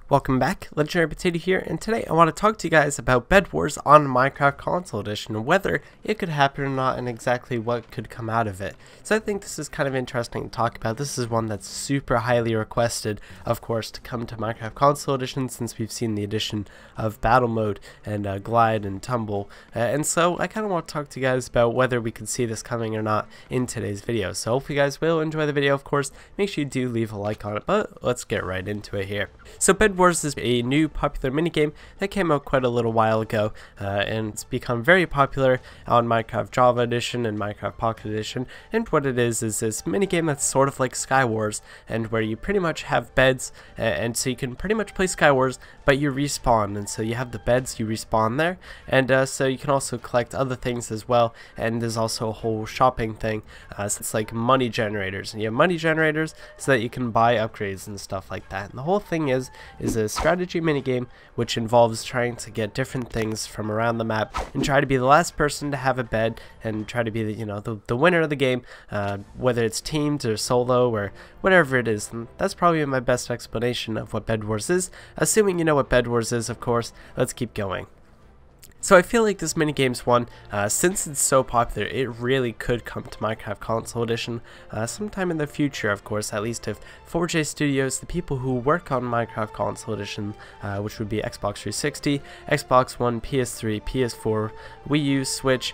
Welcome back, Legendary Potato here, and today I want to talk to you guys about Bedwars on Minecraft Console Edition, and whether it could happen or not, and exactly what could come out of it. So I think this is kind of interesting to talk about. This is one that's super highly requested, of course, to come to Minecraft Console Edition, since we've seen the addition of Battle Mode, and Glide, and Tumble, and so I kind of want to talk to you guys about whether we could see this coming or not in today's video. So hopefully you guys will enjoy the video, of course. Make sure you do leave a like on it, but let's get right into it here. So Bedwars is a new popular minigame that came out quite a little while ago, and it's become very popular on Minecraft Java Edition and Minecraft Pocket Edition. And what it is this minigame that's sort of like Skywars, and where you pretty much have beds, and so you can pretty much play Skywars, but you respawn, and so you have the beds, you respawn there, and so you can also collect other things as well. And there's also a whole shopping thing, so it's like money generators, and you have money generators so that you can buy upgrades and stuff like that. And the whole thing is a strategy minigame which involves trying to get different things from around the map and try to be the last person to have a bed, and try to be the winner of the game, whether it's teamed or solo or whatever it is. And that's probably my best explanation of what Bedwars is. Assuming you know what Bedwars is, of course. Let's keep going. So I feel like this minigame's one, since it's so popular, it really could come to Minecraft Console Edition sometime in the future, of course, at least if 4J Studios, the people who work on Minecraft Console Edition, which would be Xbox 360, Xbox One, PS3, PS4, Wii U, Switch,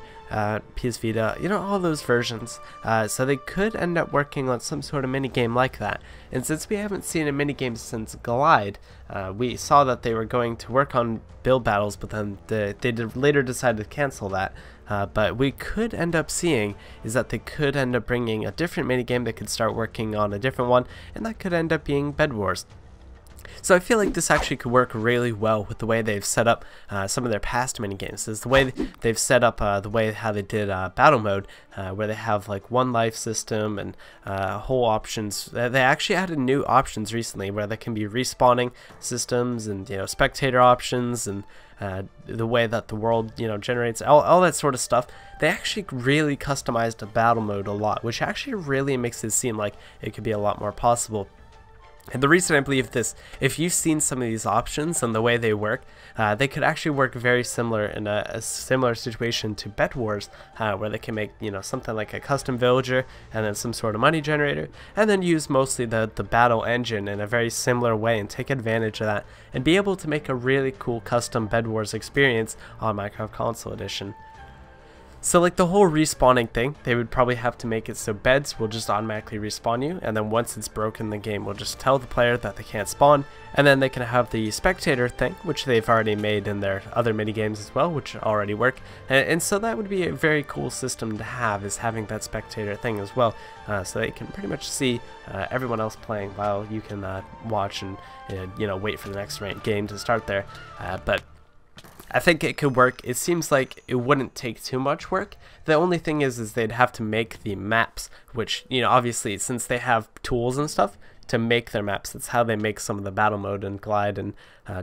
PS Vita, all those versions, so they could end up working on some sort of minigame like that. And since we haven't seen a minigame since Glide, we saw that they were going to work on build battles, but then they later decided to cancel that. But we could end up seeing is that they could end up bringing a different minigame. They could start working on a different one, and that could end up being Bedwars. So I feel like this actually could work really well with the way they've set up some of their past minigames. Is the way they've set up how they did battle mode, where they have like one life system and whole options. They actually added new options recently where there can be respawning systems and spectator options, and the way that the world generates all that sort of stuff. They actually really customized a battle mode a lot, which actually really makes it seem like it could be a lot more possible. And the reason I believe this, if you've seen some of these options and the way they work, they could actually work very similar in a similar situation to Bedwars, where they can make something like a custom villager and then some sort of money generator, and then use mostly the battle engine in a very similar way and take advantage of that and be able to make a really cool custom Bedwars experience on Minecraft Console Edition. So like the whole respawning thing, they would probably have to make it so beds will just automatically respawn you, and then once it's broken, the game will just tell the player that they can't spawn. And then they can have the spectator thing, which they've already made in their other minigames as well, which already work. And so that would be a very cool system to have, is having that spectator thing as well, so that you can pretty much see everyone else playing while you can watch and wait for the next ranked game to start there. But I think it could work. It seems like it wouldn't take too much work. The only thing is they'd have to make the maps, which, obviously, since they have tools and stuff to make their maps, that's how they make some of the battle mode and glide and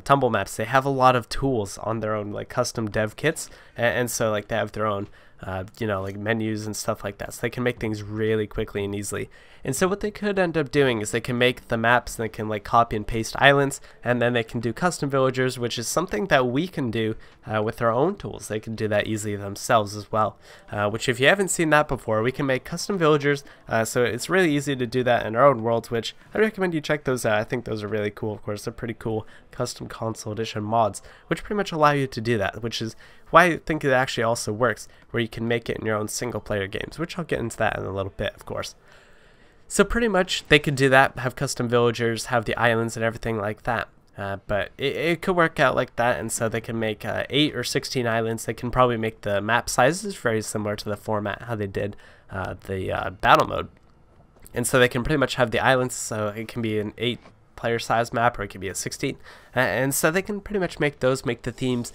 tumble maps. They have a lot of tools on their own, like custom dev kits, and so like they have their own like menus and stuff like that, so they can make things really quickly and easily. And so what they could end up doing is they can make the maps, and they can like copy and paste islands, and then they can do custom villagers, which is something that we can do with our own tools. They can do that easily themselves as well, which if you haven't seen that before, we can make custom villagers, so it's really easy to do that in our own worlds, which I recommend you check those out. I think those are really cool. Of course, they're pretty cool custom console edition mods, which pretty much allow you to do that, which is why I think it actually also works, where you can make it in your own single player games, which I'll get into that in a little bit, of course. So pretty much they could do that, have custom villagers, have the islands and everything like that. But it could work out like that, and so they can make 8 or 16 islands. They can probably make the map sizes very similar to the format how they did the battle mode. And so they can pretty much have the islands, so it can be an 8-player size map, or it could be a 16, and so they can pretty much make the themes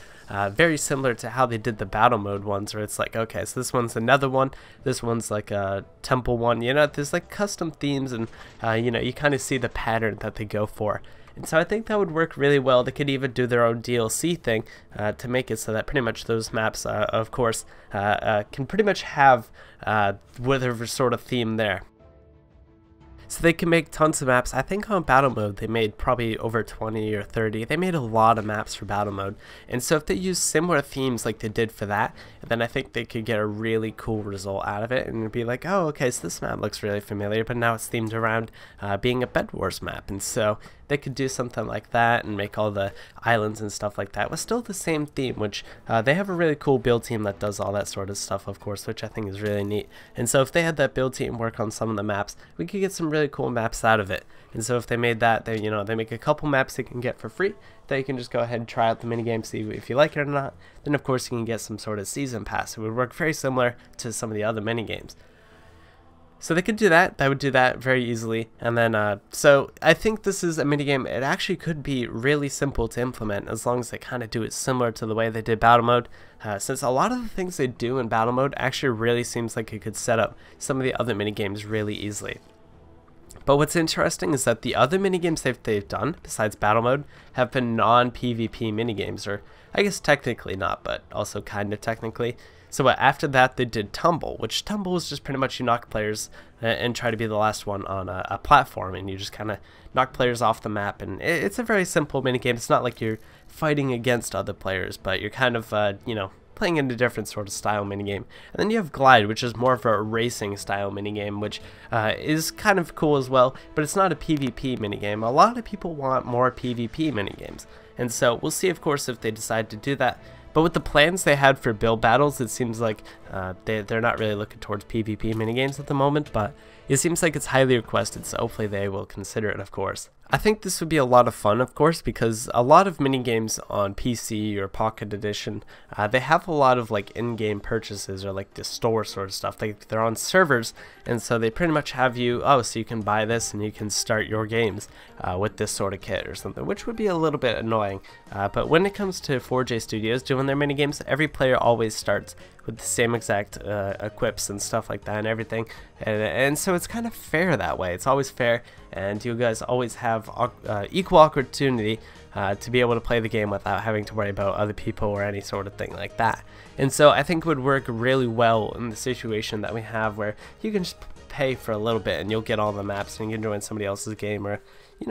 very similar to how they did the battle mode ones, where it's like, okay, so this one's another one, this one's like a temple one, there's like custom themes, and you kind of see the pattern that they go for. And so I think that would work really well. They could even do their own DLC thing to make it so that pretty much those maps, of course, can pretty much have whatever sort of theme there. So they can make tons of maps. I think on battle mode they made probably over 20 or 30. They made a lot of maps for battle mode. And so if they use similar themes like they did for that, then I think they could get a really cool result out of it. And it'd be like, oh, okay, so this map looks really familiar, but now it's themed around being a Bedwars map. And so they could do something like that and make all the islands and stuff like that with still the same theme, which they have a really cool build team that does all that sort of stuff, of course, which I think is really neat. And so if they had that build team work on some of the maps, we could get some really cool maps out of it. And so if they made that, they, they make a couple maps they can get for free that you can just go ahead and try out the minigame, see if you like it or not. Then of course you can get some sort of season pass. It would work very similar to some of the other minigames. So they could do that. That would do that very easily. And then, so I think this is a minigame. It actually could be really simple to implement as long as they kind of do it similar to the way they did battle mode. Since a lot of the things they do in battle mode actually really seems like it could set up some of the other minigames really easily. But what's interesting is that the other minigames they've done, besides battle mode, have been non-PvP minigames, or I guess technically not, but also kind of technically. So after that they did Tumble, which Tumble is just pretty much you knock players and try to be the last one on a platform, and you just kind of knock players off the map, and it's a very simple minigame. It's not like you're fighting against other players, but you're kind of, playing in a different sort of style minigame. And then you have Glide, which is more of a racing style minigame, which is kind of cool as well, but it's not a PvP minigame. A lot of people want more PvP minigames, and so we'll see, of course, if they decide to do that. But with the plans they had for build battles, it seems like they're not really looking towards PvP minigames at the moment, but it seems like it's highly requested, so hopefully they will consider it, of course. I think this would be a lot of fun, of course, because a lot of minigames on PC or Pocket Edition, they have a lot of like in-game purchases or like the store sort of stuff. They're on servers, and so they pretty much have you, so you can buy this and you can start your games with this sort of kit or something, which would be a little bit annoying. But when it comes to 4J Studios doing their minigames, every player always starts with the same exact equips and stuff like that and everything, and so it's kind of fair that way. It's always fair, and you guys always have equal opportunity to be able to play the game without having to worry about other people or any sort of thing like that. And so I think it would work really well in the situation that we have, where you can just pay for a little bit and you'll get all the maps and you can join somebody else's game, or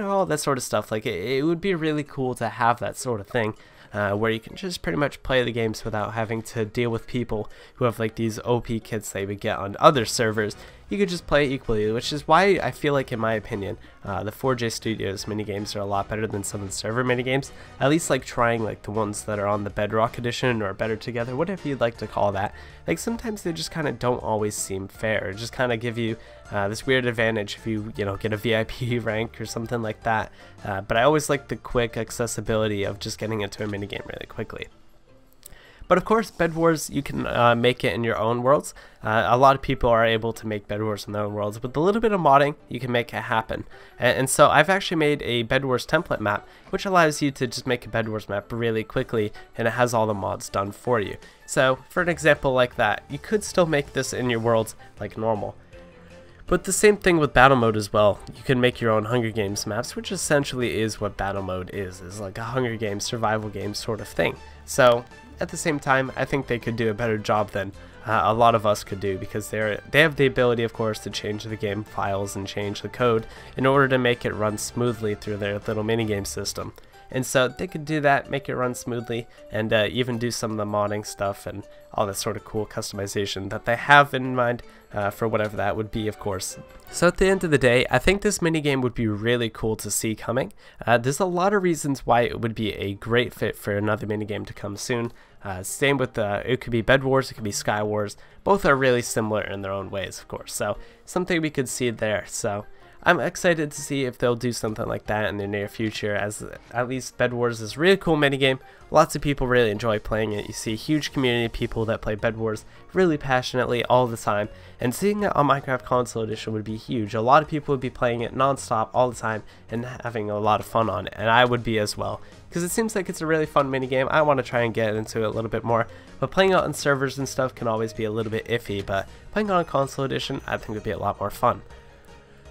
all that sort of stuff. Like it would be really cool to have that sort of thing. Where you can just pretty much play the games without having to deal with people who have like these OP kits they would get on other servers. You could just play equally, which is why I feel like, in my opinion, the 4J Studios minigames are a lot better than some of the server minigames. At least like trying like the ones that are on the Bedrock Edition or Better Together, whatever you'd like to call that. Like sometimes they just kind of don't always seem fair. It just kind of give you this weird advantage if you get a VIP rank or something like that. But I always like the quick accessibility of just getting into a minigame really quickly. But of course, Bedwars, you can make it in your own worlds. A lot of people are able to make Bedwars in their own worlds. With a little bit of modding, you can make it happen. And so I've actually made a Bedwars template map, which allows you to just make a Bedwars map really quickly, and it has all the mods done for you. So for an example like that, you could still make this in your worlds like normal. But the same thing with battle mode as well. You can make your own Hunger Games maps, which essentially is what battle mode is like a Hunger Games survival game sort of thing. So at the same time, I think they could do a better job than a lot of us could do, because they have the ability, of course, to change the game files and change the code in order to make it run smoothly through their little minigame system. And so they could do that, make it run smoothly, and even do some of the modding stuff and all that sort of cool customization that they have in mind for whatever that would be, of course. So at the end of the day, I think this minigame would be really cool to see coming. There's a lot of reasons why it would be a great fit for another minigame to come soon. Same with, it could be Bedwars, it could be Sky Wars. Both are really similar in their own ways, of course. So something we could see there. So I'm excited to see if they'll do something like that in the near future, as at least Bedwars is a really cool minigame. Lots of people really enjoy playing it. You see a huge community of people that play Bedwars really passionately all the time, and seeing it on Minecraft Console Edition would be huge. A lot of people would be playing it non-stop all the time and having a lot of fun on it, and I would be as well, because it seems like it's a really fun minigame. I want to try and get into it a little bit more, but playing it on servers and stuff can always be a little bit iffy, but playing it on Console Edition I think would be a lot more fun.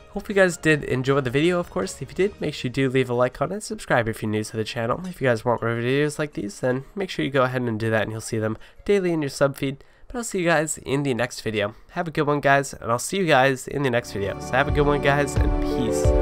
Hope you guys did enjoy the video, of course. If you did, make sure you do leave a like on it, subscribe if you're new to the channel. If you guys want more videos like these, then make sure you go ahead and do that, and you'll see them daily in your sub feed. But I'll see you guys in the next video. Have a good one, guys, and I'll see you guys in the next video. So have a good one, guys, and peace.